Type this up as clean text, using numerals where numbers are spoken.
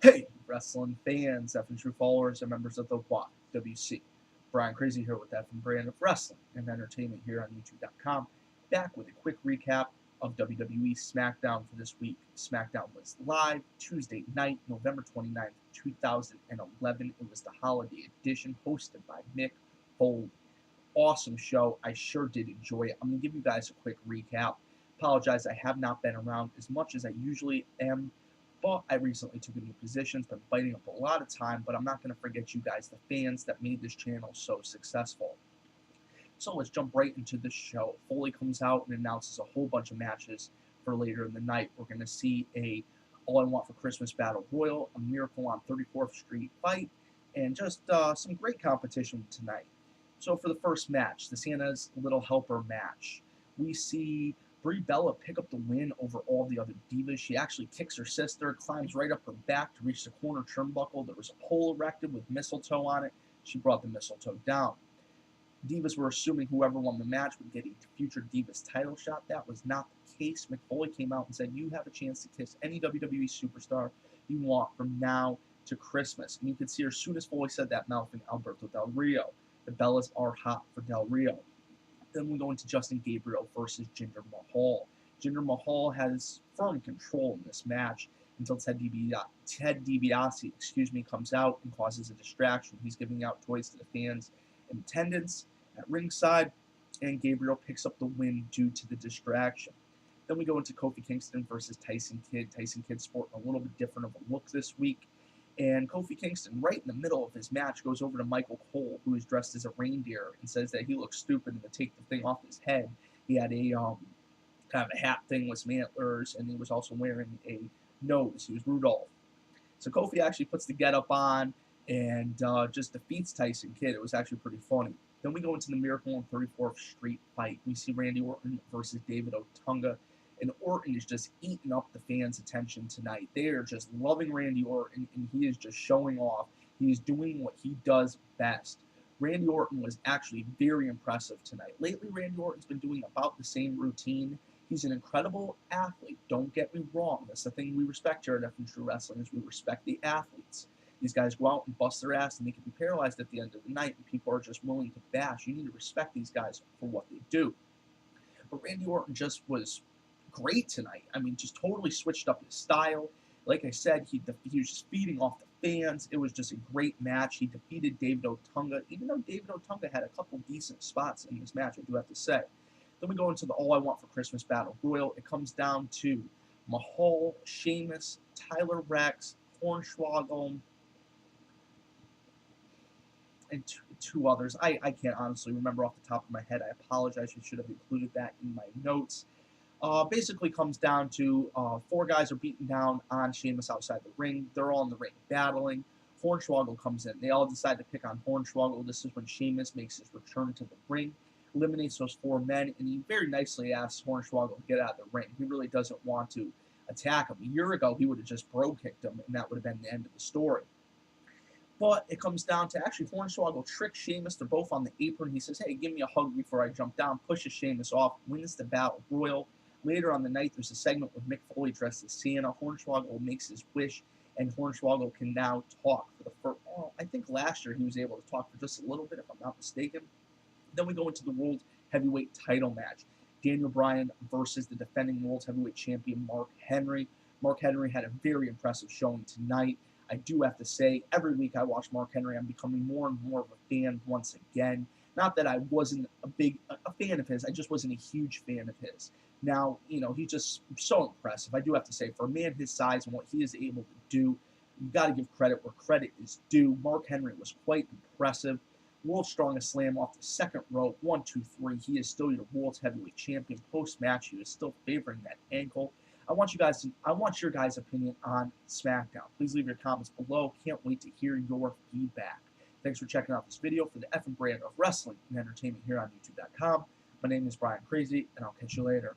Hey, wrestling fans, F and true followers, and members of the YWC. Bryan Crazy here with F and Brand of Wrestling and Entertainment here on YouTube.com. Back with a quick recap of WWE Smackdown for this week. Smackdown was live Tuesday night, November 29th, 2011. It was the holiday edition hosted by Mick Foley. Awesome show. I sure did enjoy it. I'm going to give you guys a quick recap. Apologize, I have not been around as much as I usually am, but I recently took a new position. It's been biting up a lot of time, but I'm not going to forget you guys, the fans that made this channel so successful. So let's jump right into the show. Foley comes out and announces a whole bunch of matches for later in the night. We're going to see a All I Want for Christmas Battle Royal, a Miracle on 34th Street fight, and just some great competition tonight. So for the first match, the Santa's Little Helper match, we see Brie Bella pick up the win over all the other divas. She actually kicks her sister, climbs right up her back to reach the corner turnbuckle. There was a pole erected with mistletoe on it. She brought the mistletoe down. Divas were assuming whoever won the match would get a future Divas title shot. That was not the case. Mick Foley came out and said, you have a chance to kiss any WWE superstar you want from now to Christmas. And you could see her as soon as Foley said that, mouthing Alberto Del Rio. The Bellas are hot for Del Rio. Then we go into Justin Gabriel versus Jinder Mahal. Jinder Mahal has firm control in this match until Ted DiBiase, comes out and causes a distraction. He's giving out toys to the fans in attendance at ringside, and Gabriel picks up the win due to the distraction. Then we go into Kofi Kingston versus Tyson Kidd. Tyson Kidd sporting a little bit different of a look this week. And Kofi Kingston, right in the middle of his match, goes over to Michael Cole, who is dressed as a reindeer, and says that he looks stupid and to take the thing off his head. He had a kind of a hat thing with some antlers, and he was also wearing a nose. He was Rudolph. So Kofi actually puts the getup on and just defeats Tyson Kidd. It was actually pretty funny. Then we go into the Miracle on 34th Street fight. We see Randy Orton versus David Otunga. And Orton is just eating up the fans' attention tonight. They are just loving Randy Orton, and he is just showing off. He is doing what he does best. Randy Orton was actually very impressive tonight. Lately, Randy Orton's been doing about the same routine. He's an incredible athlete. Don't get me wrong. That's the thing we respect here at F and True Wrestling is we respect the athletes. These guys go out and bust their ass, and they can be paralyzed at the end of the night, and people are just willing to bash. You need to respect these guys for what they do. But Randy Orton just was great tonight. I mean, just totally switched up his style. Like I said, he was just feeding off the fans. It was just a great match. He defeated David Otunga, even though David Otunga had a couple decent spots in this match, I do have to say. Then we go into the All I Want for Christmas Battle Royal. It comes down to Mahal, Sheamus, Tyler Rex, Hornswoggle, and two others. I can't honestly remember off the top of my head. I apologize. I should have included that in my notes. Basically comes down to four guys are beating down on Sheamus outside the ring. They're all in the ring battling. Hornswoggle comes in. They all decide to pick on Hornswoggle. This is when Sheamus makes his return to the ring, eliminates those four men, and he very nicely asks Hornswoggle to get out of the ring. He really doesn't want to attack him. A year ago, he would have just bro-kicked him, and that would have been the end of the story. But it comes down to actually Hornswoggle tricks Sheamus. They're both on the apron. He says, hey, give me a hug before I jump down, pushes Sheamus off, wins the Battle Royal. Later on the night, there's a segment with Mick Foley dressed as Santa. Hornswoggle makes his wish, and Hornswoggle can now talk for the first. Oh, I think last year he was able to talk for just a little bit, if I'm not mistaken. Then we go into the World Heavyweight title match. Daniel Bryan versus the defending World Heavyweight Champion Mark Henry. Mark Henry had a very impressive showing tonight. I do have to say, every week I watch Mark Henry, I'm becoming more and more of a fan once again. Not that I wasn't a fan of his, I just wasn't a huge fan of his. Now, he's just so impressive. I do have to say, for a man his size and what he is able to do, you got to give credit where credit is due. Mark Henry was quite impressive. World's Strongest Slam off the second rope, 1, 2, 3. He is still your World's Heavyweight Champion. Post-match, he is still favoring that ankle. I want your guys' opinion on SmackDown. Please leave your comments below. Can't wait to hear your feedback. Thanks for checking out this video for the F and Brand of Wrestling and Entertainment here on YouTube.com. My name is Bryan Crazy, and I'll catch you later.